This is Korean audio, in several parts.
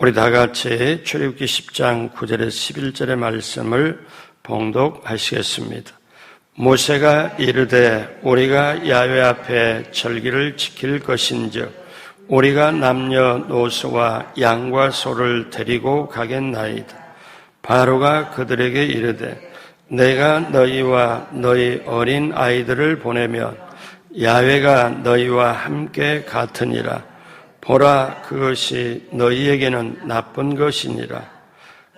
우리 다 같이 출애굽기 10장 9절에서 11절의 말씀을 봉독하시겠습니다. 모세가 이르되 우리가 야훼 앞에 절기를 지킬 것인즉 우리가 남녀노소와 양과 소를 데리고 가겠나이다. 바로가 그들에게 이르되 내가 너희와 너희 어린 아이들을 보내면 야훼가 너희와 함께 같으니라. 보라, 그것이 너희에게는 나쁜 것이니라.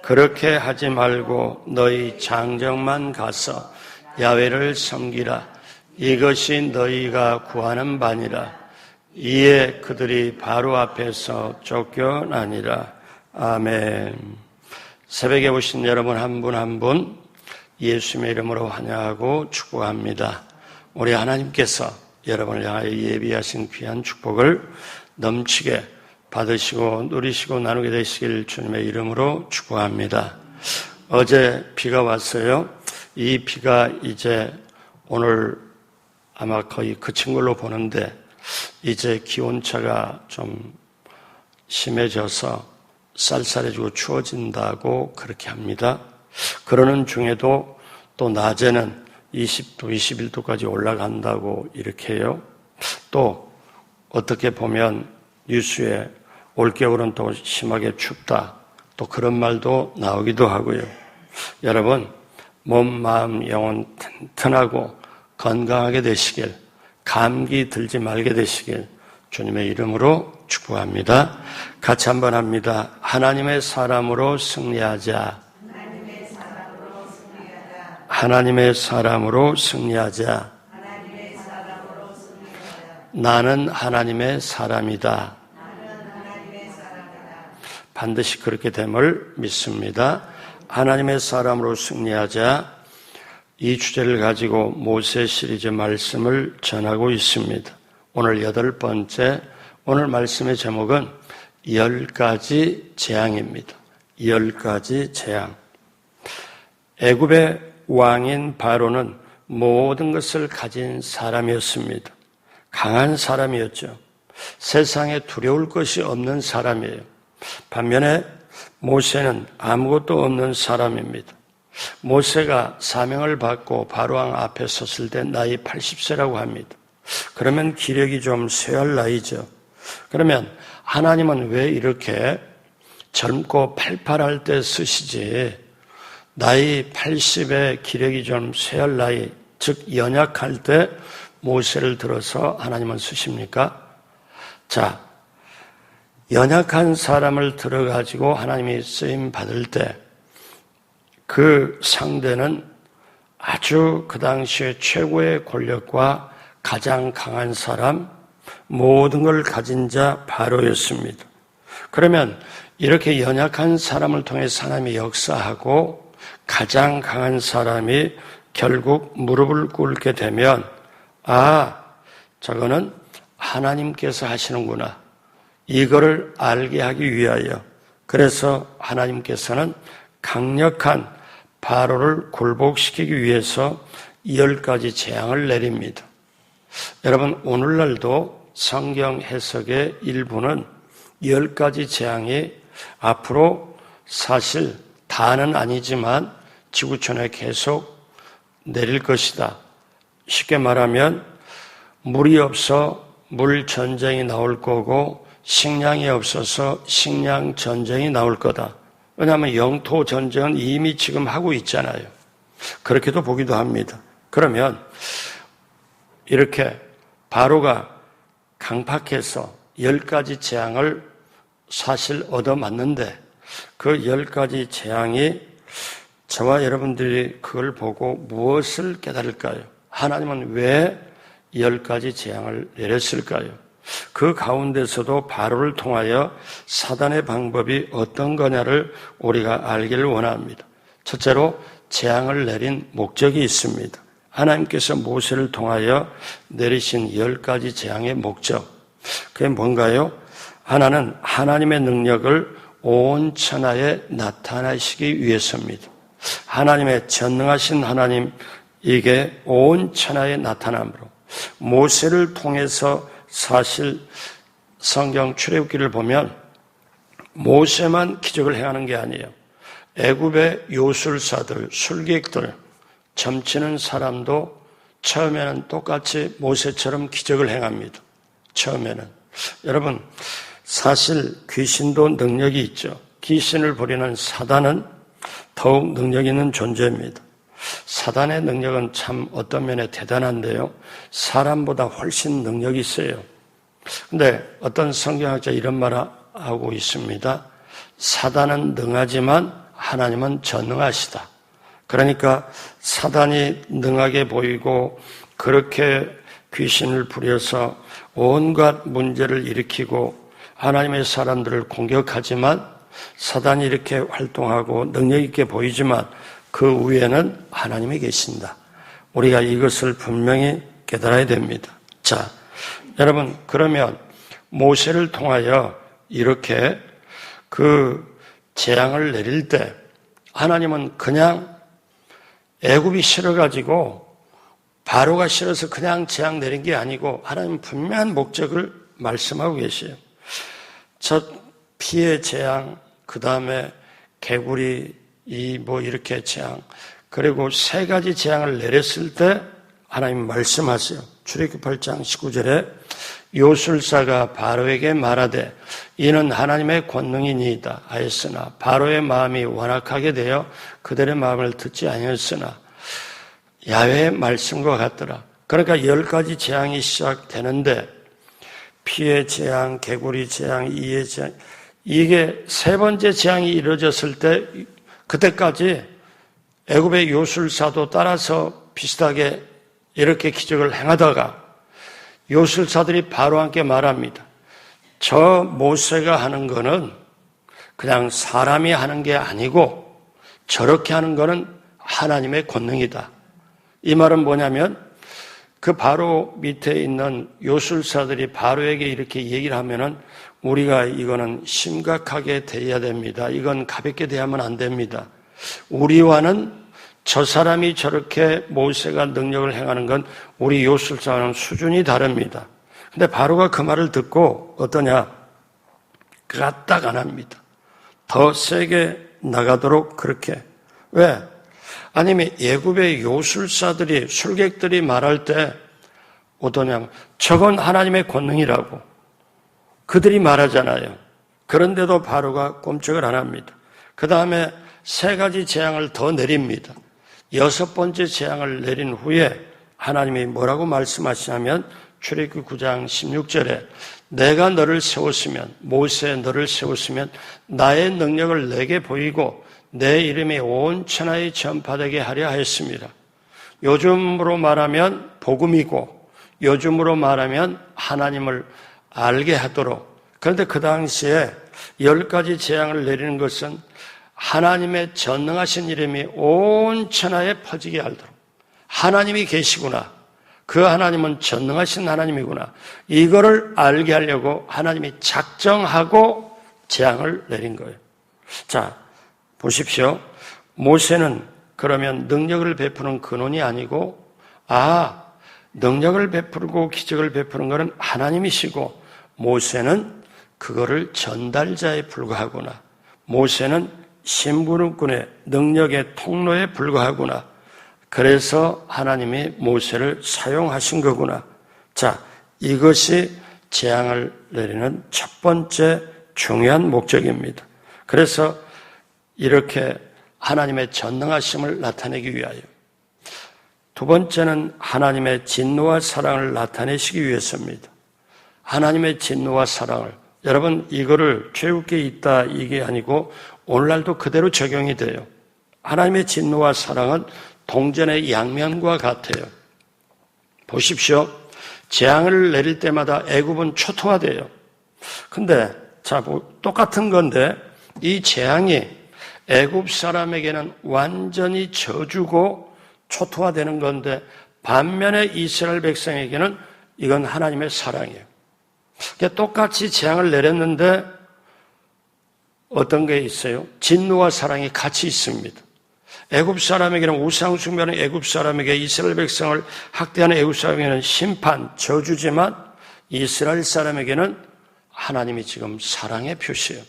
그렇게 하지 말고 너희 장정만 가서 야훼를 섬기라. 이것이 너희가 구하는 바니라. 이에 그들이 바로 앞에서 쫓겨나니라. 아멘. 새벽에 오신 여러분 한 분 한 분 예수님의 이름으로 환영하고 축복합니다. 우리 하나님께서 여러분을 향하여 예비하신 귀한 축복을 넘치게 받으시고 누리시고 나누게 되시길 주님의 이름으로 축복합니다. 어제 비가 왔어요. 이 비가 이제 오늘 아마 거의 그친 걸로 보는데 이제 기온차가 좀 심해져서 쌀쌀해지고 추워진다고 그렇게 합니다. 그러는 중에도 또 낮에는 20도, 21도까지 올라간다고 이렇게 해요. 또 어떻게 보면 뉴스에 올겨울은 또 심하게 춥다. 또 그런 말도 나오기도 하고요. 여러분, 몸, 마음, 영혼 튼튼하고 건강하게 되시길, 감기 들지 말게 되시길 주님의 이름으로 축복합니다. 같이 한번 합니다. 하나님의 사람으로 승리하자. 하나님의 사람으로 승리하자. 나는 하나님의 사람이다. 반드시 그렇게 됨을 믿습니다. 하나님의 사람으로 승리하자. 이 주제를 가지고 모세 시리즈 말씀을 전하고 있습니다. 오늘 8번째, 오늘 말씀의 제목은 10가지 재앙입니다. 10가지 재앙. 애굽의 왕인 바로는 모든 것을 가진 사람이었습니다. 강한 사람이었죠. 세상에 두려울 것이 없는 사람이에요. 반면에 모세는 아무것도 없는 사람입니다. 모세가 사명을 받고 바로왕 앞에 섰을 때 나이 80세라고 합니다. 그러면 기력이 좀 쇠할 나이죠. 그러면 하나님은 왜 이렇게 젊고 팔팔할 때 쓰시지 나이 80에 기력이 좀 쇠할 나이, 즉 연약할 때 모세를 들어서 하나님은 쓰십니까? 자, 연약한 사람을 들어가지고 하나님이 쓰임 받을 때 그 상대는 아주 그 당시에 최고의 권력과 가장 강한 사람, 모든 걸 가진 자 바로였습니다. 그러면 이렇게 연약한 사람을 통해서 하나님이 역사하고 가장 강한 사람이 결국 무릎을 꿇게 되면 저거는 하나님께서 하시는구나. 이거를 알게 하기 위하여 그래서 하나님께서는 강력한 바로를 굴복시키기 위해서 10가지 재앙을 내립니다. 여러분, 오늘날도 성경 해석의 일부는 10가지 재앙이 앞으로 사실 다는 아니지만 지구촌에 계속 내릴 것이다. 쉽게 말하면 물이 없어 물 전쟁이 나올 거고 식량이 없어서 식량 전쟁이 나올 거다. 왜냐하면 영토 전쟁은 이미 지금 하고 있잖아요. 그렇게도 보기도 합니다. 그러면 이렇게 바로가 강팍해서 10가지 재앙을 사실 얻어맞는데 그 10가지 재앙이 저와 여러분들이 그걸 보고 무엇을 깨달을까요? 하나님은 왜 10가지 재앙을 내렸을까요? 그 가운데서도 바로를 통하여 사단의 방법이 어떤 거냐를 우리가 알기를 원합니다. 첫째로 재앙을 내린 목적이 있습니다. 하나님께서 모세를 통하여 내리신 10가지 재앙의 목적. 그게 뭔가요? 하나는 하나님의 능력을 온 천하에 나타내시기 위해서입니다. 하나님의 전능하신 하나님, 이게 온 천하에 나타남으로 모세를 통해서 사실 성경 출애굽기를 보면 모세만 기적을 행하는 게 아니에요. 애굽의 요술사들, 술객들, 점치는 사람도 처음에는 똑같이 모세처럼 기적을 행합니다. 처음에는. 여러분, 사실 귀신도 능력이 있죠. 귀신을 부리는 사단은 더욱 능력 있는 존재입니다. 사단의 능력은 참 어떤 면에 대단한데요. 사람보다 훨씬 능력이 있어요. 근데 어떤 성경학자 이런 말을 하고 있습니다. 사단은 능하지만 하나님은 전능하시다. 그러니까 사단이 능하게 보이고 그렇게 귀신을 부려서 온갖 문제를 일으키고 하나님의 사람들을 공격하지만 사단이 이렇게 활동하고 능력 있게 보이지만 그 위에는 하나님이 계신다. 우리가 이것을 분명히 깨달아야 됩니다. 자, 여러분, 그러면 모세를 통하여 이렇게 그 재앙을 내릴 때 하나님은 그냥 애굽이 싫어가지고 바로가 싫어서 그냥 재앙 내린 게 아니고 하나님은 분명한 목적을 말씀하고 계세요. 첫 피의 재앙, 그 다음에 개구리 이렇게 재앙, 그리고 세 가지 재앙을 내렸을 때 하나님 말씀하세요. 출애굽기 8장 19절에 요술사가 바로에게 말하되 이는 하나님의 권능이니이다 하였으나 바로의 마음이 완악하게 되어 그들의 마음을 듣지 아니했으나 야훼의 말씀과 같더라. 그러니까 10가지 재앙이 시작되는데 피의 재앙, 개구리 재앙, 이의 재앙, 이게 세 번째 재앙이 이루어졌을 때 그때까지 애굽의 요술사도 따라서 비슷하게 이렇게 기적을 행하다가 요술사들이 바로함께 말합니다. 저 모세가 하는 거는 그냥 사람이 하는 게 아니고 저렇게 하는 거는 하나님의 권능이다. 이 말은 뭐냐면 그 바로 밑에 있는 요술사들이 바로에게 이렇게 얘기를 하면은 우리가 이거는 심각하게 대해야 됩니다. 이건 가볍게 대하면 안 됩니다. 우리와는 저 사람이 저렇게 모세가 능력을 행하는 건 우리 요술사와는 수준이 다릅니다. 근데 바로가 그 말을 듣고 어떠냐? 그가 딱 안 합니다. 더 세게 나가도록 그렇게. 왜? 아니면 애굽의 요술사들이, 술객들이 말할 때 어떠냐? 저건 하나님의 권능이라고 그들이 말하잖아요. 그런데도 바로가 꼼짝을 안 합니다. 그 다음에 세 가지 재앙을 더 내립니다. 6번째 재앙을 내린 후에 하나님이 뭐라고 말씀하시냐면 출애굽기 9장 16절에 내가 너를 세웠으면, 모세 너를 세웠으면 나의 능력을 내게 보이고 내 이름이 온 천하에 전파되게 하려 하였습니다. 요즘으로 말하면 복음이고 요즘으로 말하면 하나님을 알게 하도록. 그런데 그 당시에 10가지 재앙을 내리는 것은 하나님의 전능하신 이름이 온 천하에 퍼지게 하도록. 하나님이 계시구나. 그 하나님은 전능하신 하나님이구나. 이거를 알게 하려고 하나님이 작정하고 재앙을 내린 거예요. 자, 보십시오. 모세는 그러면 능력을 베푸는 근원이 아니고 능력을 베푸고 기적을 베푸는 것은 하나님이시고 모세는 그거를 전달자에 불과하구나. 모세는 심부름꾼의 능력의 통로에 불과하구나. 그래서 하나님이 모세를 사용하신 거구나. 자, 이것이 재앙을 내리는 첫 번째 중요한 목적입니다. 그래서 이렇게 하나님의 전능하심을 나타내기 위하여. 두 번째는 하나님의 진노와 사랑을 나타내시기 위해서입니다. 하나님의 진노와 사랑을. 여러분, 이거를 출애굽기에 있다 이게 아니고 오늘날도 그대로 적용이 돼요. 하나님의 진노와 사랑은 동전의 양면과 같아요. 보십시오. 재앙을 내릴 때마다 애굽은 초토화돼요. 근데 똑같은 건데 이 재앙이 애굽 사람에게는 완전히 저주고 초토화되는 건데 반면에 이스라엘 백성에게는 이건 하나님의 사랑이에요. 똑같이 재앙을 내렸는데 어떤 게 있어요? 진노와 사랑이 같이 있습니다. 애굽 사람에게는 우상 숭배하는 애굽 사람에게, 이스라엘 백성을 학대하는 애굽 사람에게는 심판, 저주지만 이스라엘 사람에게는 하나님이 지금 사랑의 표시예요.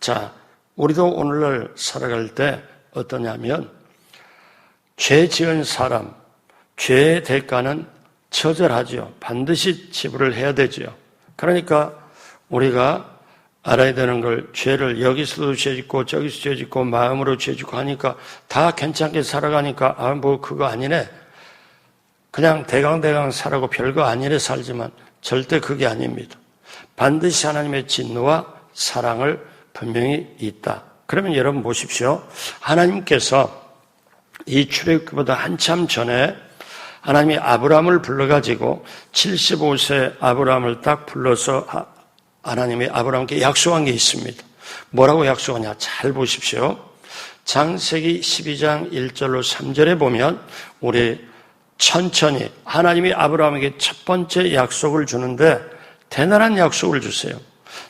자, 우리도 오늘날 살아갈 때 어떠냐면 죄 지은 사람, 죄의 대가는 처절하죠. 반드시 지불을 해야 되죠. 그러니까 우리가 알아야 되는 걸, 죄를 여기서도 죄 짓고 저기서 죄 짓고 마음으로 죄 짓고 하니까 다 괜찮게 살아가니까 뭐 그거 아니네. 그냥 대강대강 살아고 별거 아니래 살지만 절대 그게 아닙니다. 반드시 하나님의 진노와 사랑을 분명히 있다. 그러면 여러분 보십시오. 하나님께서 이 출애굽보다 한참 전에 하나님이 아브라함을 불러가지고 75세 아브라함을 딱 불러서 하나님이 아브라함께 약속한 게 있습니다. 뭐라고 약속하냐? 잘 보십시오. 창세기 12장 1절로 3절에 보면 우리 천천히 하나님이 아브라함에게 첫 번째 약속을 주는데 대단한 약속을 주세요.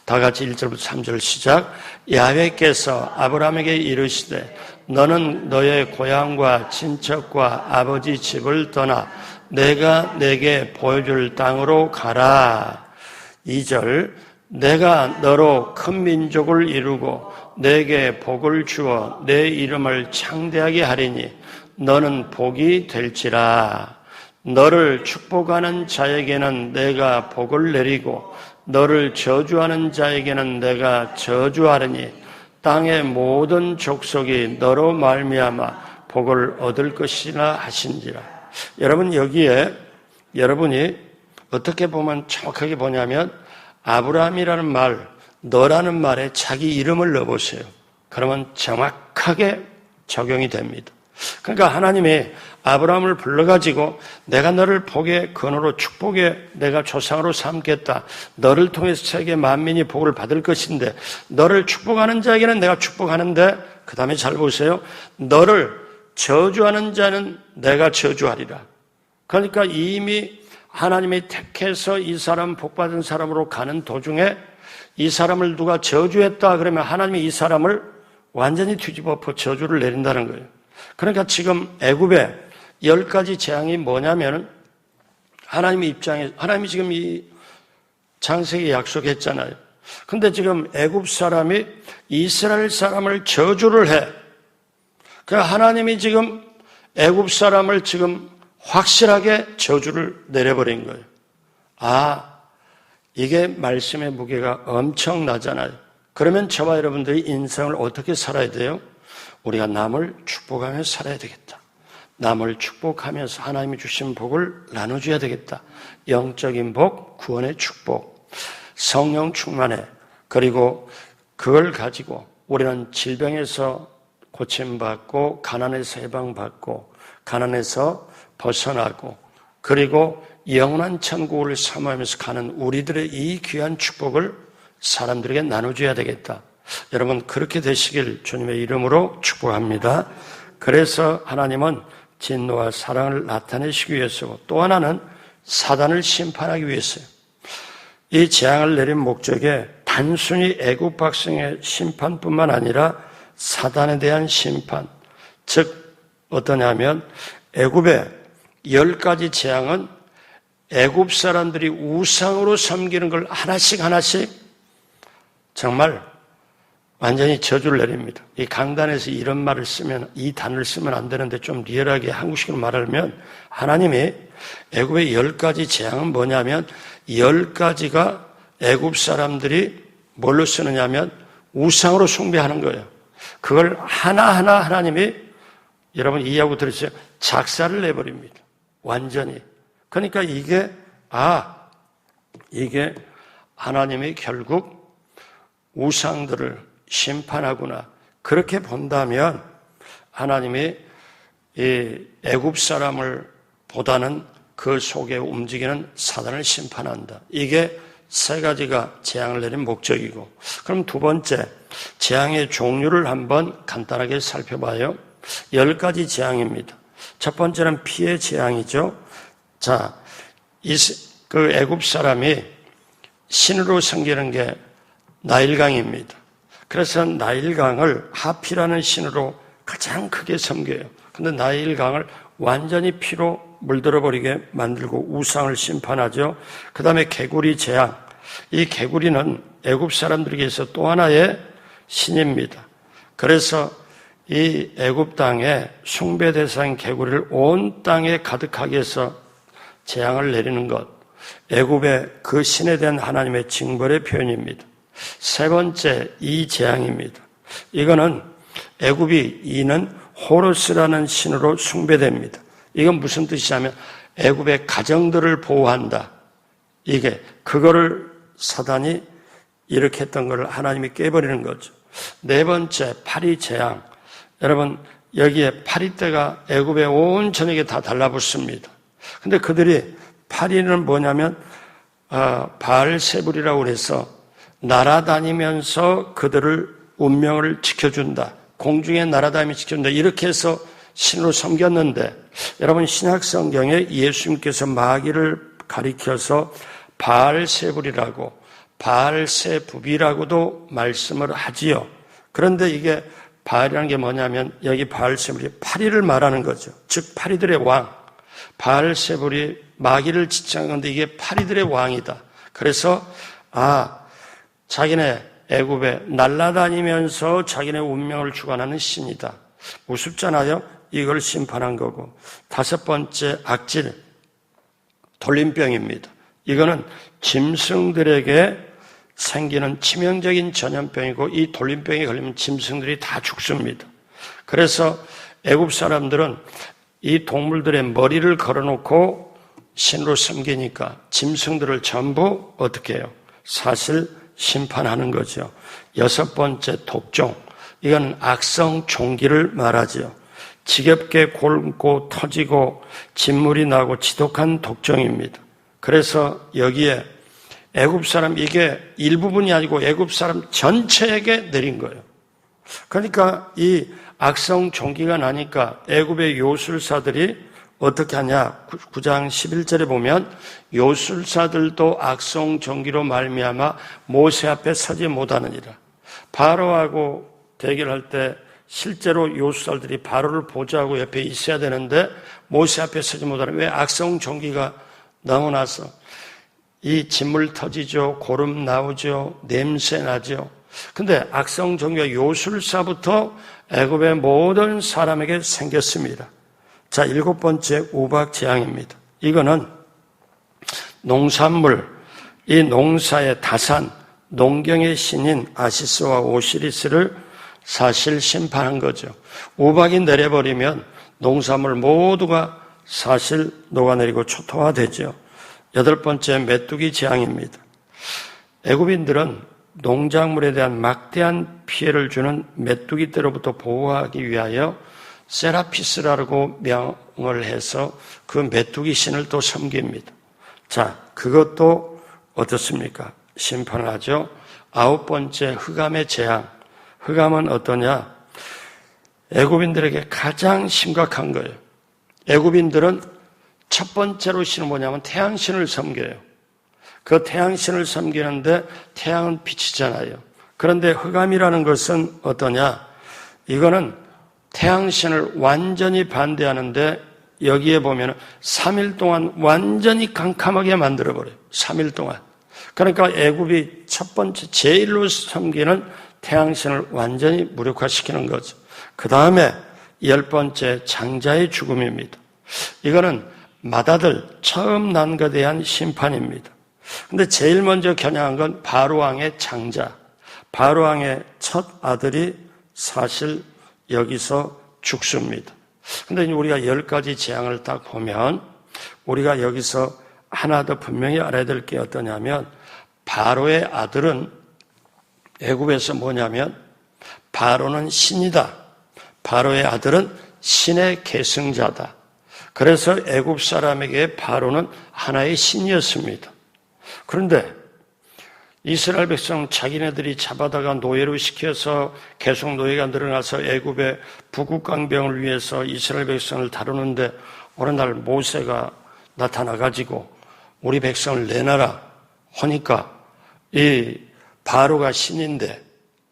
다 같이 1절부터 3절 시작. 야훼께서 아브라함에게 이르시되 너는 너의 고향과 친척과 아버지 집을 떠나 내가 내게 보여줄 땅으로 가라. 2절 내가 너로 큰 민족을 이루고 내게 복을 주어 내 이름을 창대하게 하리니 너는 복이 될지라. 너를 축복하는 자에게는 내가 복을 내리고 너를 저주하는 자에게는 내가 저주하리니 땅의 모든 족속이 너로 말미암아 복을 얻을 것이라 하신지라. 여러분 여기에 여러분이 어떻게 보면 정확하게 보냐면 아브라함이라는 말, 너라는 말에 자기 이름을 넣어보세요. 그러면 정확하게 적용이 됩니다. 그러니까 하나님이 아브라함을 불러가지고 내가 너를 복의 근원으로 축복의 내가 조상으로 삼겠다. 너를 통해서 세계 만민이 복을 받을 것인데 너를 축복하는 자에게는 내가 축복하는데 그 다음에 잘 보세요. 너를 저주하는 자는 내가 저주하리라. 그러니까 이미 하나님이 택해서 이 사람 복받은 사람으로 가는 도중에 이 사람을 누가 저주했다 그러면 하나님이 이 사람을 완전히 뒤집어 엎어 저주를 내린다는 거예요. 그러니까 지금 애굽에 10가지 재앙이 뭐냐면은 하나님의 입장에 하나님이 지금 이 창세기에 약속했잖아요. 근데 지금 애굽 사람이 이스라엘 사람을 저주를 해. 그러니까 하나님이 지금 애굽 사람을 지금 확실하게 저주를 내려버린 거예요. 아, 이게 말씀의 무게가 엄청나잖아요. 그러면 저와 여러분들이 인생을 어떻게 살아야 돼요? 우리가 남을 축복하며 살아야 되겠다. 남을 축복하면서 하나님이 주신 복을 나눠줘야 되겠다. 영적인 복, 구원의 축복, 성령 충만해. 그리고 그걸 가지고 우리는 질병에서 고침받고 가난에서 해방받고 가난에서 벗어나고 그리고 영원한 천국을 사모하면서 가는 우리들의 이 귀한 축복을 사람들에게 나눠줘야 되겠다. 여러분 그렇게 되시길 주님의 이름으로 축복합니다. 그래서 하나님은 진노와 사랑을 나타내시기 위해서고 또 하나는 사단을 심판하기 위해서요. 이 재앙을 내린 목적에 단순히 애국 백성의 심판뿐만 아니라 사단에 대한 심판, 즉 어떠냐면 애굽의 10가지 재앙은 애굽 사람들이 우상으로 섬기는 걸 하나씩 정말 완전히 저주를 내립니다. 이 강단에서 이런 말을 쓰면 이 단어를 쓰면 안 되는데 좀 리얼하게 한국식으로 말하면 하나님이 애굽의 10가지 재앙은 뭐냐면 10가지가 애굽 사람들이 뭘로 쓰느냐면 우상으로 숭배하는 거예요. 그걸 하나하나 하나님이 여러분 이해하고 들으세요. 작사를 내버립니다. 완전히. 그러니까 이게 하나님이 결국 우상들을 심판하구나. 그렇게 본다면 하나님이 이 애굽 사람을 보다는 그 속에 움직이는 사단을 심판한다. 이게 세 가지가 재앙을 내린 목적이고, 그럼 두 번째 재앙의 종류를 한번 간단하게 살펴봐요. 10가지 재앙입니다. 첫 번째는 피의 재앙이죠. 자, 그 애굽 사람이 신으로 섬기는 게 나일강입니다. 그래서 나일강을 하피라는 신으로 가장 크게 섬겨요. 근데 나일강을 완전히 피로 물들어 버리게 만들고 우상을 심판하죠. 그 다음에 개구리 재앙. 이 개구리는 애굽 사람들에게서 또 하나의 신입니다. 그래서 이 애굽 땅에 숭배 대상 개구리를 온 땅에 가득하게 해서 재앙을 내리는 것, 애굽의 그 신에 대한 하나님의 징벌의 표현입니다. 세 번째, 이 재앙입니다. 이거는 애굽이 이는 호루스라는 신으로 숭배됩니다. 이건 무슨 뜻이냐면 애굽의 가정들을 보호한다. 이게 그거를 사단이 이렇게 했던 걸 하나님이 깨버리는 거죠. 네 번째, 파리 재앙. 여러분, 여기에 파리떼가 애굽의 온 전역에 다 달라붙습니다. 근데 그들이 파리는 뭐냐면 바알세불이라고 해서 날아다니면서 그들을 운명을 지켜준다. 공중에 날아다니며 지켜준다. 이렇게 해서 신으로 섬겼는데 여러분 신약 성경에 예수님께서 마귀를 가리켜서 바알세불이라고 바알세부비라고도 말씀을 하지요. 그런데 이게 바알이라는 게 뭐냐면 여기 바알세불이 파리를 말하는 거죠. 즉 파리들의 왕. 바알세불이 마귀를 지칭한 건데 이게 파리들의 왕이다. 그래서 자기네 애굽에 날아다니면서 자기네 운명을 주관하는 신이다. 우습잖아요. 이걸 심판한 거고. 다섯 번째 악질, 돌림병입니다. 이거는 짐승들에게 생기는 치명적인 전염병이고 이 돌림병에 걸리면 짐승들이 다 죽습니다. 그래서 애굽 사람들은 이 동물들의 머리를 걸어놓고 신으로 섬기니까 짐승들을 전부 어떻게 해요? 사실 심판하는 거죠. 여섯 번째 독종. 이건 악성 종기를 말하죠. 지겹게 곪고 터지고 진물이 나고 지독한 독종입니다. 그래서 여기에 애굽 사람 이게 일부분이 아니고 애굽 사람 전체에게 내린 거예요. 그러니까 이 악성 종기가 나니까 애굽의 요술사들이 어떻게 하냐? 9장 11절에 보면 요술사들도 악성 종기로 말미암아 모세 앞에 서지 못하느니라. 바로하고 대결할 때 실제로 요술사들이 바로를 보좌하고 옆에 있어야 되는데 모세 앞에 서지 못하는 왜 악성 종기가 너무 나서 이 진물 터지죠. 고름 나오죠. 냄새 나죠. 근데 악성 종기가 요술사부터 애굽의 모든 사람에게 생겼습니다. 자, 일곱 번째 우박 재앙입니다. 이거는 농산물, 이 농사의 다산, 농경의 신인 아시스와 오시리스를 사실 심판한 거죠. 우박이 내려버리면 농산물 모두가 사실 녹아내리고 초토화되죠. 여덟 번째 메뚜기 재앙입니다. 애굽인들은 농작물에 대한 막대한 피해를 주는 메뚜기떼로부터 보호하기 위하여 세라피스라고 명을 해서 그 메뚜기 신을 또 섬깁니다. 자, 그것도 어떻습니까? 심판을 하죠. 아홉 번째 흑암의 재앙. 흑암은 어떠냐? 애굽인들에게 가장 심각한 거예요. 애굽인들은 첫 번째로 신은 뭐냐면 태양신을 섬겨요. 그 태양신을 섬기는데 태양은 빛이잖아요. 그런데 흑암이라는 것은 어떠냐? 이거는 태양신을 완전히 반대하는데 여기에 보면 3일 동안 완전히 캄캄하게 만들어버려요. 3일 동안. 그러니까 애굽이 첫 번째 제일로 섬기는 태양신을 완전히 무력화시키는 거죠. 그 다음에 열 번째 장자의 죽음입니다. 이거는 맏아들 처음 난 것에 대한 심판입니다. 근데 제일 먼저 겨냥한 건 바로왕의 장자. 바로왕의 첫 아들이 사실 여기서 죽습니다. 근데 우리가 10가지 재앙을 딱 보면 우리가 여기서 하나 더 분명히 알아야 될 게 어떠냐면 바로의 아들은 애굽에서 뭐냐면 바로는 신이다. 바로의 아들은 신의 계승자다. 그래서 애굽 사람에게 바로는 하나의 신이었습니다. 그런데 이스라엘 백성 자기네들이 잡아다가 노예로 시켜서 계속 노예가 늘어나서 애굽의 북극강병을 위해서 이스라엘 백성을 다루는데 어느 날 모세가 나타나가지고 우리 백성을 내놔라 하니까 이 바로가 신인데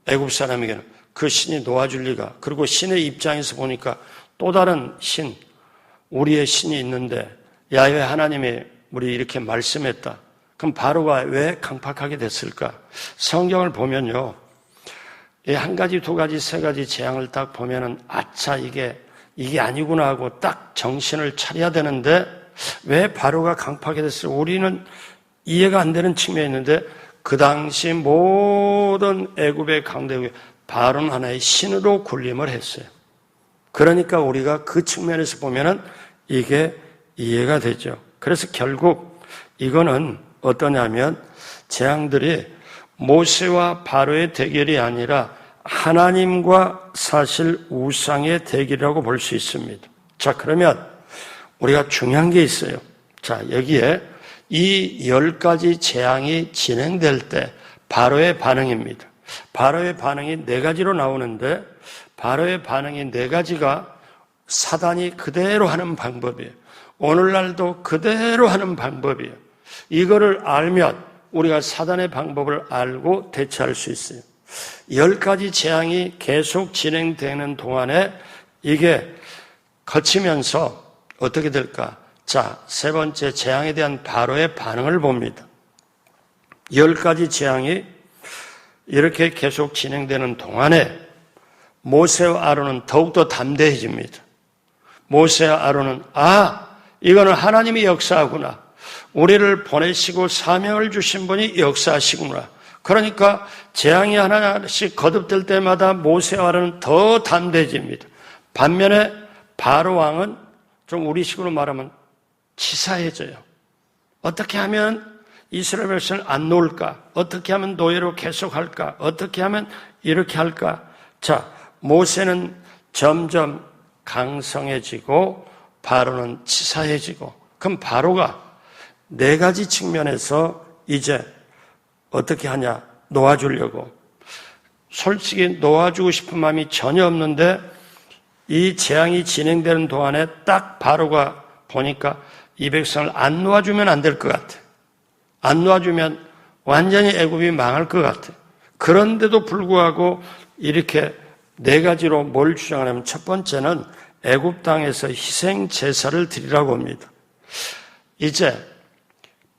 애굽 사람에게는 그 신이 놓아줄 리가. 그리고 신의 입장에서 보니까 또 다른 신, 우리의 신이 있는데 야훼 하나님이 우리 이렇게 말씀했다. 그럼 바로가 왜 강팍하게 됐을까? 성경을 보면요. 이 한 가지, 두 가지, 세 가지 재앙을 딱 보면은 아차 이게 아니구나 하고 딱 정신을 차려야 되는데 왜 바로가 강팍하게 됐어요? 우리는 이해가 안 되는 측면이 있는데 그 당시 모든 애굽의 강대국이 바로는 하나의 신으로 군림을 했어요. 그러니까 우리가 그 측면에서 보면은 이게 이해가 되죠. 그래서 결국 이거는 어떠냐면 재앙들이 모세와 바로의 대결이 아니라 하나님과 사실 우상의 대결이라고 볼 수 있습니다. 자, 그러면 우리가 중요한 게 있어요. 자, 여기에 이 10가지 재앙이 진행될 때 바로의 반응입니다. 바로의 반응이 4가지로 나오는데 바로의 반응이 4가지가 사단이 그대로 하는 방법이에요. 오늘날도 그대로 하는 방법이에요. 이거를 알면 우리가 사단의 방법을 알고 대처할 수 있어요. 10가지 재앙이 계속 진행되는 동안에 이게 거치면서 어떻게 될까? 자, 3번째 재앙에 대한 바로의 반응을 봅니다. 10가지 재앙이 이렇게 계속 진행되는 동안에 모세와 아론은 더욱더 담대해집니다. 모세와 아론은 이거는 하나님이 역사하구나. 우리를 보내시고 사명을 주신 분이 역사하시구나. 그러니까 재앙이 하나씩 거듭될 때마다 모세와 아론은 더 담대해집니다. 반면에 바로 왕은 좀 우리식으로 말하면 치사해져요. 어떻게 하면 이스라엘 백성을 안 놓을까? 어떻게 하면 노예로 계속할까? 어떻게 하면 이렇게 할까? 자, 모세는 점점 강성해지고 바로는 치사해지고, 그럼 바로가 4가지 측면에서 이제 어떻게 하냐? 놓아주려고. 솔직히 놓아주고 싶은 마음이 전혀 없는데 이 재앙이 진행되는 동안에 딱 바로가 보니까 이 백성을 안 놓아주면 안 될 것 같아. 안 놓아주면 완전히 애굽이 망할 것 같아. 그런데도 불구하고 이렇게 4가지로 뭘 주장하냐면 첫 번째는 애굽 땅에서 희생 제사를 드리라고 합니다. 이제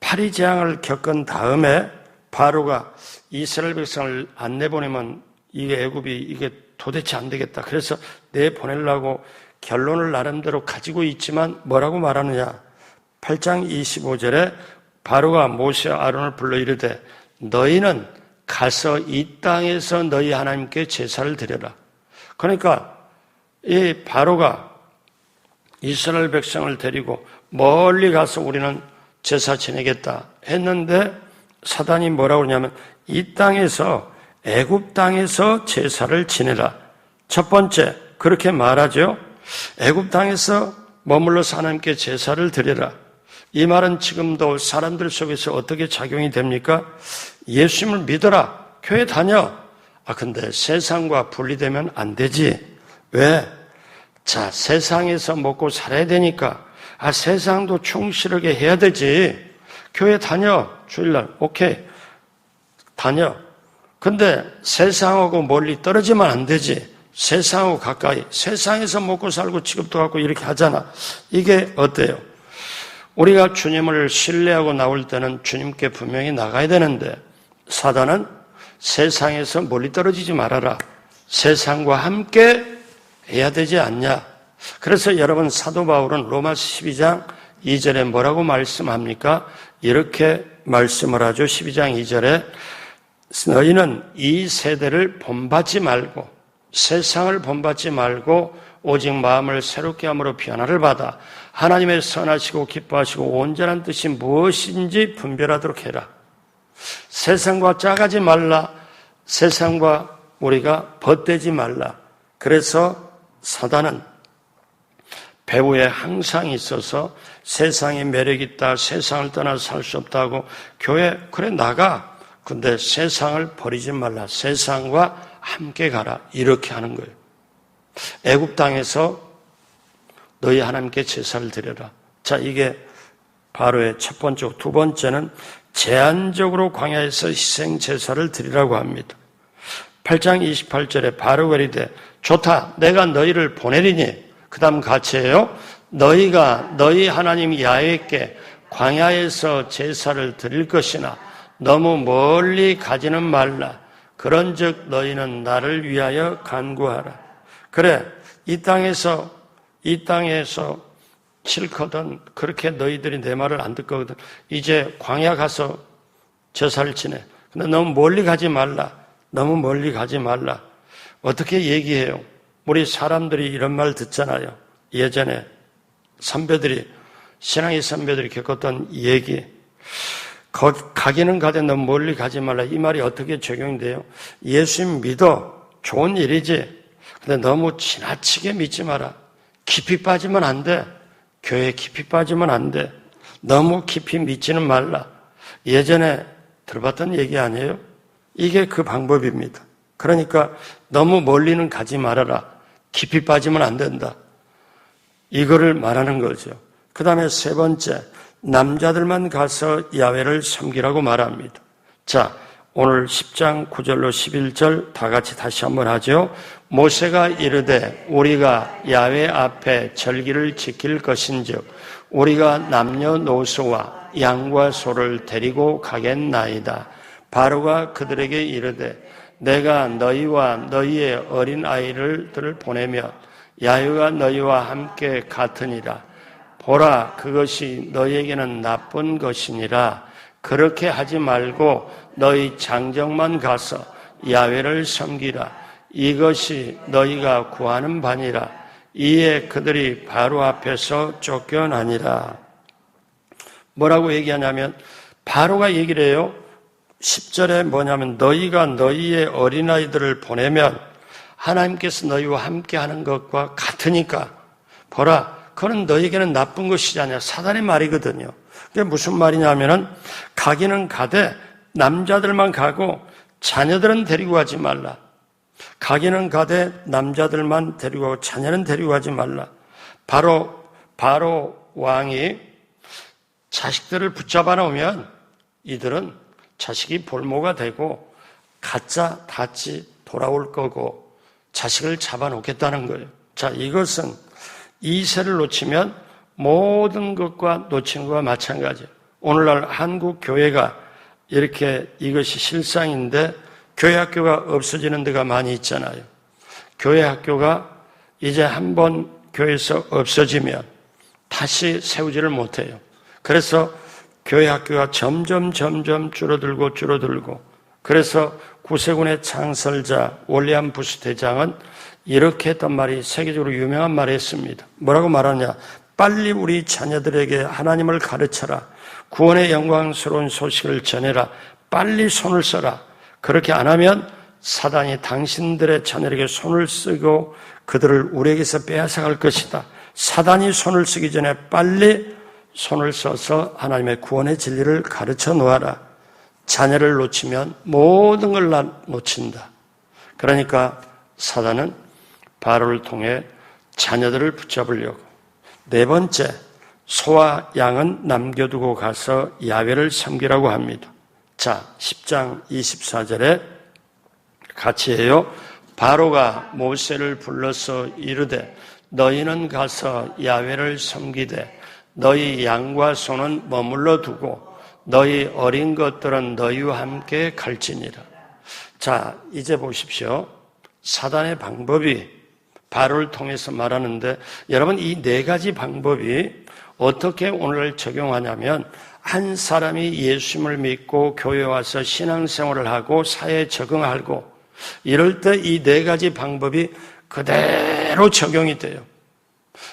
파리 재앙을 겪은 다음에 바로가 이스라엘 백성을 안 내보내면 이게 애굽이 이게 도대체 안 되겠다. 그래서 내보내려고 결론을 나름대로 가지고 있지만 뭐라고 말하느냐? 8장 25절에 바로가 모세와 아론을 불러 이르되 너희는 가서 이 땅에서 너희 하나님께 제사를 드려라. 그러니까 이 바로가 이스라엘 백성을 데리고 멀리 가서 우리는 제사 지내겠다 했는데 사단이 뭐라고 그러냐면 이 땅에서 애굽 땅에서 제사를 지내라. 첫 번째 그렇게 말하죠. 애굽 땅에서 머물러서 하나님께 제사를 드려라. 이 말은 지금도 사람들 속에서 어떻게 작용이 됩니까? 예수님을 믿어라. 교회 다녀. 근데 세상과 분리되면 안 되지. 왜? 자, 세상에서 먹고 살아야 되니까. 세상도 충실하게 해야 되지. 교회 다녀. 주일날. 오케이. 다녀. 근데 세상하고 멀리 떨어지면 안 되지. 세상하고 가까이. 세상에서 먹고 살고 취급도 갖고 이렇게 하잖아. 이게 어때요? 우리가 주님을 신뢰하고 나올 때는 주님께 분명히 나가야 되는데 사단은 세상에서 멀리 떨어지지 말아라. 세상과 함께 해야 되지 않냐. 그래서 여러분 사도 바울은 로마서 12장 2절에 뭐라고 말씀합니까? 이렇게 말씀을 하죠. 12장 2절에 너희는 이 세대를 본받지 말고 세상을 본받지 말고 오직 마음을 새롭게 함으로 변화를 받아 하나님의 선하시고 기뻐하시고 온전한 뜻이 무엇인지 분별하도록 해라. 세상과 짜가지 말라. 세상과 우리가 벗되지 말라. 그래서 사단은 배후에 항상 있어서 세상에 매력이 있다. 세상을 떠나서 살 수 없다고 교회 그래 나가. 근데 세상을 버리지 말라. 세상과 함께 가라. 이렇게 하는 거예요. 애굽 땅에서 너희 하나님께 제사를 드려라. 자, 이게 바로의 첫 번째고 두 번째는 제한적으로 광야에서 희생 제사를 드리라고 합니다. 8장 28절에 바로가 이르되 좋다. 내가 너희를 보내리니 그 다음 같이 해요. 너희가 너희 하나님 야훼께 광야에서 제사를 드릴 것이나 너무 멀리 가지는 말라. 그런즉 너희는 나를 위하여 간구하라. 그래, 이 땅에서 싫거든. 그렇게 너희들이 내 말을 안 듣거든. 이제 광야 가서 제사를 지내. 근데 너무 멀리 가지 말라. 너무 멀리 가지 말라. 어떻게 얘기해요? 우리 사람들이 이런 말 듣잖아요. 예전에 신앙의 선배들이 겪었던 얘기. 가기는 가되 너무 멀리 가지 말라. 이 말이 어떻게 적용돼요? 예수님 믿어. 좋은 일이지. 근데 너무 지나치게 믿지 마라. 깊이 빠지면 안 돼. 교회에 깊이 빠지면 안 돼. 너무 깊이 믿지는 말라. 예전에 들어봤던 얘기 아니에요? 이게 그 방법입니다. 그러니까 너무 멀리는 가지 말아라. 깊이 빠지면 안 된다. 이거를 말하는 거죠. 그 다음에 세 번째, 남자들만 가서 야훼를 섬기라고 말합니다. 자, 오늘 10장 9절로 11절 다 같이 다시 한번 하죠. 모세가 이르되 우리가 야훼 앞에 절기를 지킬 것인즉 우리가 남녀노소와 양과 소를 데리고 가겠나이다. 바로가 그들에게 이르되 내가 너희와 너희의 어린아이들을 보내면 야훼가 너희와 함께 같으니라. 보라, 그것이 너희에게는 나쁜 것이니라. 그렇게 하지 말고 너희 장정만 가서 야훼를 섬기라. 이것이 너희가 구하는 바니라. 이에 그들이 바로 앞에서 쫓겨나니라. 뭐라고 얘기하냐면 바로가 얘기를 해요. 10절에 뭐냐면 너희가 너희의 어린아이들을 보내면 하나님께서 너희와 함께하는 것과 같으니까 보라, 그건 너희에게는 나쁜 것이잖아요. 사단의 말이거든요. 그게 무슨 말이냐면은 가기는 가되 남자들만 가고 자녀들은 데리고 가지 말라. 가기는 가되 남자들만 데리고 가고 자녀는 데리고 가지 말라. 바로 왕이 자식들을 붙잡아 놓으면 이들은 자식이 볼모가 되고 가짜 다치 돌아올 거고 자식을 잡아놓겠다는 거예요. 자, 이것은 이세를 놓치면 모든 것과 놓치는 것과 마찬가지예요. 오늘날 한국 교회가 이렇게 이것이 실상인데 교회 학교가 없어지는 데가 많이 있잖아요. 교회 학교가 이제 한번 교회에서 없어지면 다시 세우지를 못해요. 그래서 교회 학교가 점점 줄어들고 그래서 구세군의 창설자 월리암 부스 대장은 이렇게 했던 말이 세계적으로 유명한 말을 했습니다. 뭐라고 말하냐? 빨리 우리 자녀들에게 하나님을 가르쳐라. 구원의 영광스러운 소식을 전해라. 빨리 손을 써라. 그렇게 안 하면 사단이 당신들의 자녀에게 손을 쓰고 그들을 우리에게서 빼앗아갈 것이다. 사단이 손을 쓰기 전에 빨리 손을 써서 하나님의 구원의 진리를 가르쳐 놓아라. 자녀를 놓치면 모든 걸 놓친다. 그러니까 사단은 바로를 통해 자녀들을 붙잡으려고. 네 번째, 소와 양은 남겨두고 가서 야훼를 섬기라고 합니다. 자, 10장 24절에 같이 해요. 바로가 모세를 불러서 이르되 너희는 가서 야훼를 섬기되 너희 양과 소는 머물러 두고 너희 어린 것들은 너희와 함께 갈지니라. 자, 이제 보십시오. 사단의 방법이 바로를 통해서 말하는데 여러분 이 네 가지 방법이 어떻게 오늘 적용하냐면 한 사람이 예수님을 믿고 교회에 와서 신앙생활을 하고 사회에 적응하고 이럴 때 이 네 가지 방법이 그대로 적용이 돼요.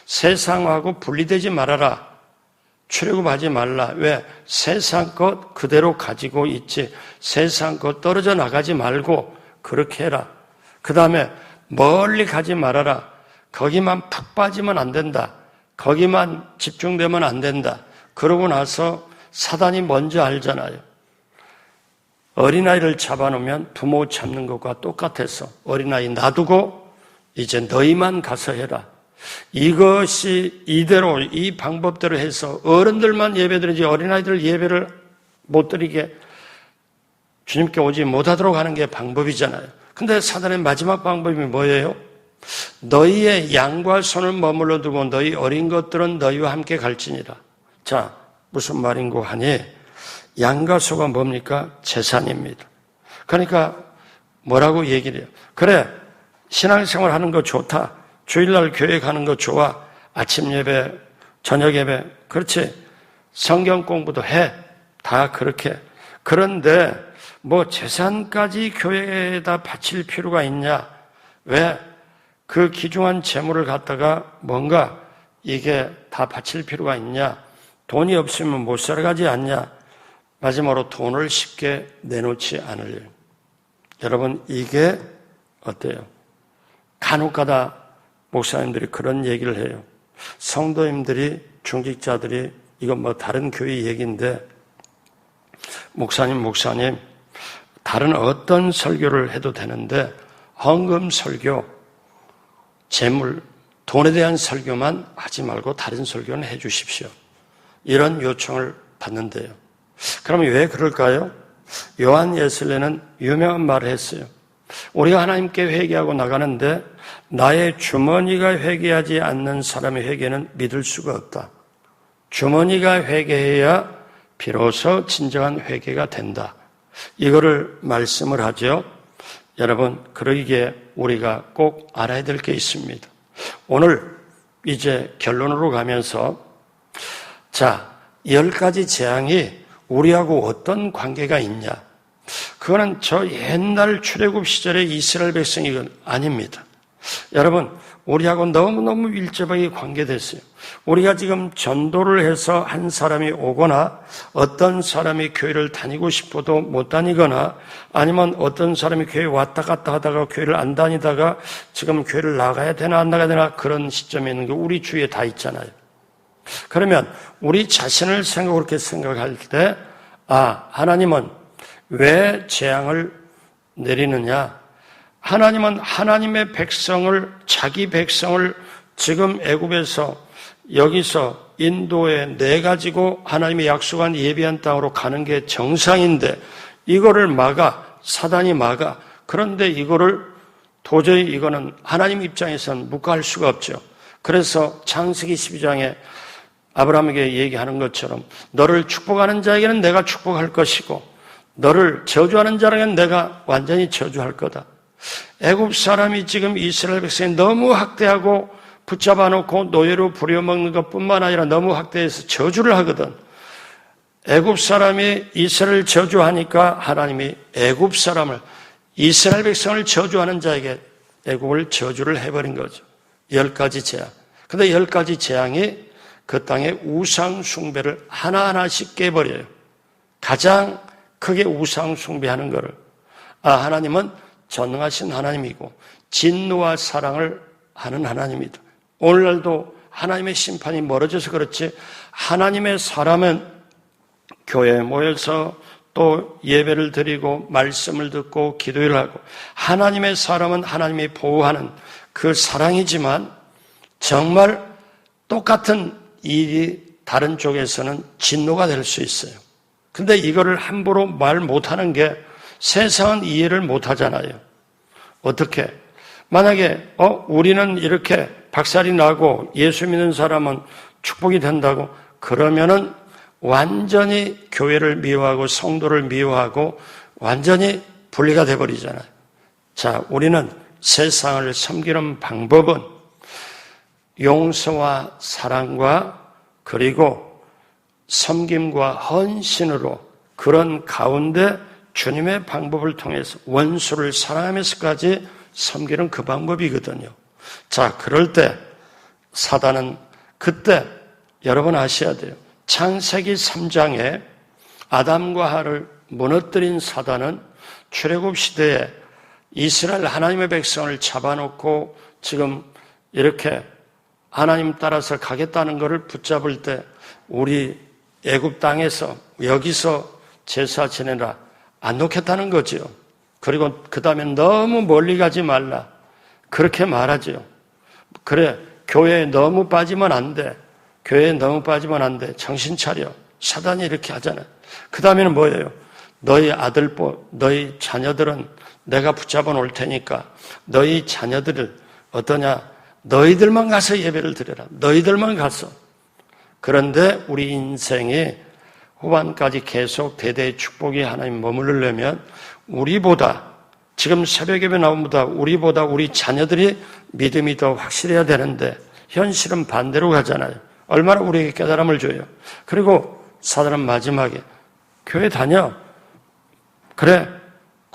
세상하고 분리되지 말아라. 출애굽하지 말라. 왜? 세상 것 그대로 가지고 있지. 세상 것 떨어져 나가지 말고 그렇게 해라. 그 다음에 멀리 가지 말아라. 거기만 푹 빠지면 안 된다. 거기만 집중되면 안 된다. 그러고 나서 사단이 먼저 알잖아요. 어린아이를 잡아놓으면 부모 잡는 것과 똑같아서 어린아이 놔두고 이제 너희만 가서 해라. 이것이 이대로 이 방법대로 해서 어른들만 예배드리지 어린아이들 예배를 못 드리게 주님께 오지 못하도록 하는 게 방법이잖아요. 근데 사단의 마지막 방법이 뭐예요? 너희의 양과 소는 머물러 두고 너희 어린 것들은 너희와 함께 갈지니라. 자, 무슨 말인고 하니 양과 소가 뭡니까? 재산입니다. 그러니까 뭐라고 얘기를 해요? 그래, 신앙생활 하는 거 좋다. 주일날 교회 가는 거 좋아. 아침 예배, 저녁 예배. 그렇지. 성경 공부도 해. 다 그렇게. 그런데 뭐 재산까지 교회에다 바칠 필요가 있냐? 왜? 그 귀중한 재물을 갖다가 뭔가 이게 다 바칠 필요가 있냐? 돈이 없으면 못 살아가지 않냐? 마지막으로 돈을 쉽게 내놓지 않을. 여러분, 이게 어때요? 간혹가다 목사님들이 그런 얘기를 해요. 성도님들이, 중직자들이, 이건 뭐 다른 교회 얘기인데, 목사님, 다른 어떤 설교를 해도 되는데, 헌금 설교, 재물, 돈에 대한 설교만 하지 말고 다른 설교는 해 주십시오. 이런 요청을 받는데요. 그러면 왜 그럴까요? 요한 예슬레는 유명한 말을 했어요. 우리가 하나님께 회개하고 나가는데 나의 주머니가 회개하지 않는 사람의 회개는 믿을 수가 없다. 주머니가 회개해야 비로소 진정한 회개가 된다. 이거를 말씀을 하죠. 여러분, 그러기에 우리가 꼭 알아야 될 게 있습니다. 오늘 이제 결론으로 가면서 10가지 재앙이 우리하고 어떤 관계가 있냐? 그거는 저 옛날 출애굽 시절의 이스라엘 백성이 이건 아닙니다. 여러분, 우리하고 너무너무 밀접하게 관계됐어요. 우리가 지금 전도를 해서 한 사람이 오거나 어떤 사람이 교회를 다니고 싶어도 못 다니거나 아니면 어떤 사람이 교회 왔다 갔다 하다가 교회를 안 다니다가 지금 교회를 나가야 되나 안 나가야 되나 그런 시점에 있는 게 우리 주위에 다 있잖아요. 그러면 우리 자신을 그렇게 생각할 때 하나님은 왜 재앙을 내리느냐? 하나님은 하나님의 백성을, 자기 백성을 지금 애굽에서 여기서 인도에 내가지고 하나님의 약속한 예비한 땅으로 가는 게 정상인데 이거를 사단이 막아. 그런데 이거를 도저히 이거는 하나님 입장에서는 묵과할 수가 없죠. 그래서 창세기 12장에 아브라함에게 얘기하는 것처럼 너를 축복하는 자에게는 내가 축복할 것이고 너를 저주하는 자에게는 내가 완전히 저주할 거다. 애굽 사람이 지금 이스라엘 백성이 너무 학대하고 붙잡아 놓고 노예로 부려먹는 것뿐만 아니라 너무 학대해서 저주를 하거든. 애굽 사람이 이스라엘을 저주하니까 하나님이 애굽 사람을, 이스라엘 백성을 저주하는 자에게 애굽을 저주를 해버린 거죠. 10가지 재앙. 근데 10가지 재앙이 그 땅의 우상 숭배를 하나하나씩 깨버려요. 가장 크게 우상 숭배하는 거를. 하나님은 전능하신 하나님이고 진노와 사랑을 하는 하나님이다. 오늘날도 하나님의 심판이 멀어져서 그렇지 하나님의 사람은 교회에 모여서 또 예배를 드리고 말씀을 듣고 기도를 하고 하나님의 사람은 하나님이 보호하는 그 사랑이지만 정말 똑같은 일이 다른 쪽에서는 진노가 될 수 있어요. 근데 이거를 함부로 말 못하는 게 세상은 이해를 못하잖아요. 어떻게? 만약에 우리는 이렇게 박살이 나고 예수 믿는 사람은 축복이 된다고 그러면은 완전히 교회를 미워하고 성도를 미워하고 완전히 분리가 돼버리잖아요. 우리는 세상을 섬기는 방법은 용서와 사랑과 그리고 섬김과 헌신으로 그런 가운데 주님의 방법을 통해서 원수를 사랑하면서까지 섬기는 그 방법이거든요. 그럴 때 사단은 그때 여러분 아셔야 돼요. 창세기 3장에 아담과 하와를 무너뜨린 사단은 출애굽 시대에 이스라엘 하나님의 백성을 잡아놓고 지금 이렇게 하나님 따라서 가겠다는 것을 붙잡을 때 우리 애굽 땅에서 여기서 제사 지내라 안 놓겠다는 거죠. 그리고 그 다음에 너무 멀리 가지 말라 그렇게 말하죠. 그래 교회에 너무 빠지면 안 돼. 교회에 너무 빠지면 안 돼. 정신 차려. 사단이 이렇게 하잖아요. 그 다음에는 뭐예요? 너희 너희 자녀들은 내가 붙잡아 놓을 테니까 너희 자녀들을 어떠냐? 너희들만 가서 예배를 드려라. 너희들만 가서. 그런데 우리 인생이 후반까지 계속 대대의 축복이 하나님 머무르려면 우리보다 지금 새벽 예배 나온보다 우리보다 우리 자녀들이 믿음이 더 확실해야 되는데 현실은 반대로 가잖아요. 얼마나 우리에게 깨달음을 줘요. 그리고 사단은 마지막에 교회 다녀. 그래.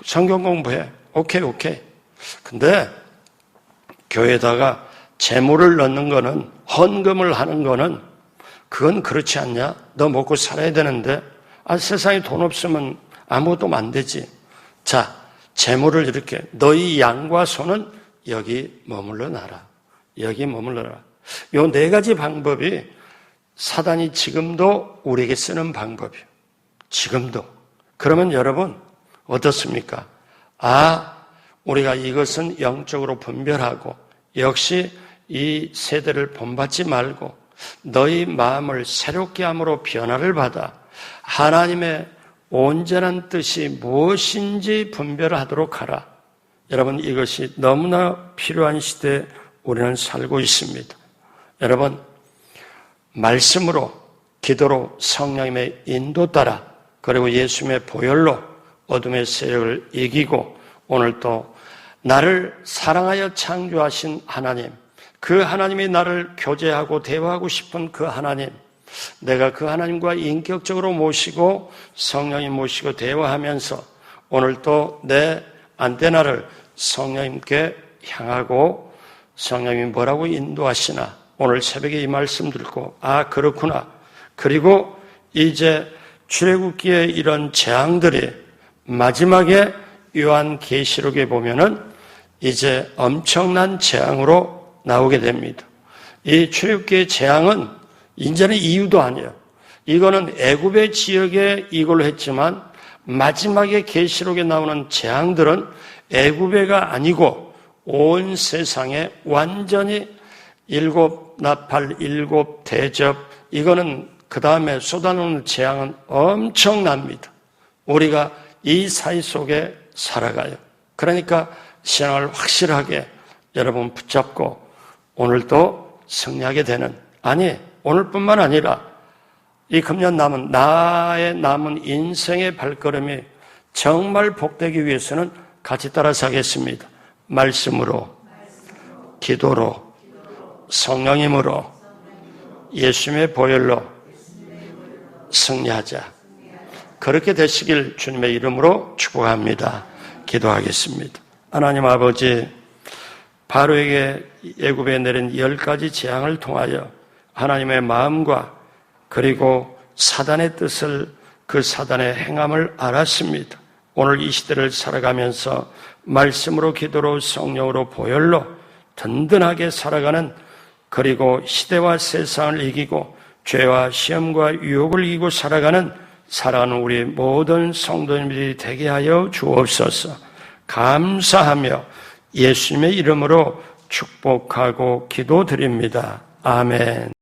성경 공부해. 오케이. 근데 교회에다가 재물을 넣는 거는, 헌금을 하는 거는 그건 그렇지 않냐? 너 먹고 살아야 되는데 세상에 돈 없으면 아무것도 안 되지. 자, 재물을 이렇게 너희 양과 소는 여기 머물러 놔라. 여기 머물러 놔라. 요 네 가지 방법이 사단이 지금도 우리에게 쓰는 방법이에요. 지금도. 그러면 여러분 어떻습니까? 우리가 이것은 영적으로 분별하고 역시 이 세대를 본받지 말고 너희 마음을 새롭게 함으로 변화를 받아 하나님의 온전한 뜻이 무엇인지 분별하도록 하라. 여러분 이것이 너무나 필요한 시대에 우리는 살고 있습니다. 여러분 말씀으로 기도로 성령님의 인도 따라 그리고 예수님의 보혈로 어둠의 세력을 이기고 오늘 또 나를 사랑하여 창조하신 하나님, 그 하나님이 나를 교제하고 대화하고 싶은 그 하나님, 내가 그 하나님과 인격적으로 모시고 성령님 모시고 대화하면서 오늘 또 내 안테나를 성령님께 향하고 성령님이 뭐라고 인도하시나 오늘 새벽에 이 말씀 듣고 그렇구나. 그리고 이제 출애굽기의 이런 재앙들이 마지막에 요한계시록에 보면은 이제 엄청난 재앙으로 나오게 됩니다. 이 출애굽기의 재앙은 이제는 이유도 아니에요. 이거는 애굽의 지역에 이걸로 했지만 마지막에 계시록에 나오는 재앙들은 애굽에가 아니고 온 세상에 완전히 일곱 나팔, 일곱 대접, 이거는 그 다음에 쏟아놓는 재앙은 엄청납니다. 우리가 이 사이 속에 살아가요. 그러니까 신앙을 확실하게 여러분 붙잡고 오늘도 승리하게 되는, 오늘뿐만 아니라 이 금년 남은 나의 남은 인생의 발걸음이 정말 복되기 위해서는 같이 따라서 하겠습니다. 말씀으로, 기도로, 성령님으로, 예수님의 보혈로 승리하자. 그렇게 되시길 주님의 이름으로 축복합니다. 기도하겠습니다. 하나님 아버지, 바로에게 애굽에 내린 10가지 재앙을 통하여 하나님의 마음과 그리고 사단의 뜻을, 그 사단의 행함을 알았습니다. 오늘 이 시대를 살아가면서 말씀으로, 기도로, 성령으로, 보혈로 든든하게 살아가는, 그리고 시대와 세상을 이기고 죄와 시험과 유혹을 이기고 살아가는 우리 모든 성도님들이 되게 하여 주옵소서. 감사하며 예수님의 이름으로 축복하고 기도드립니다. 아멘.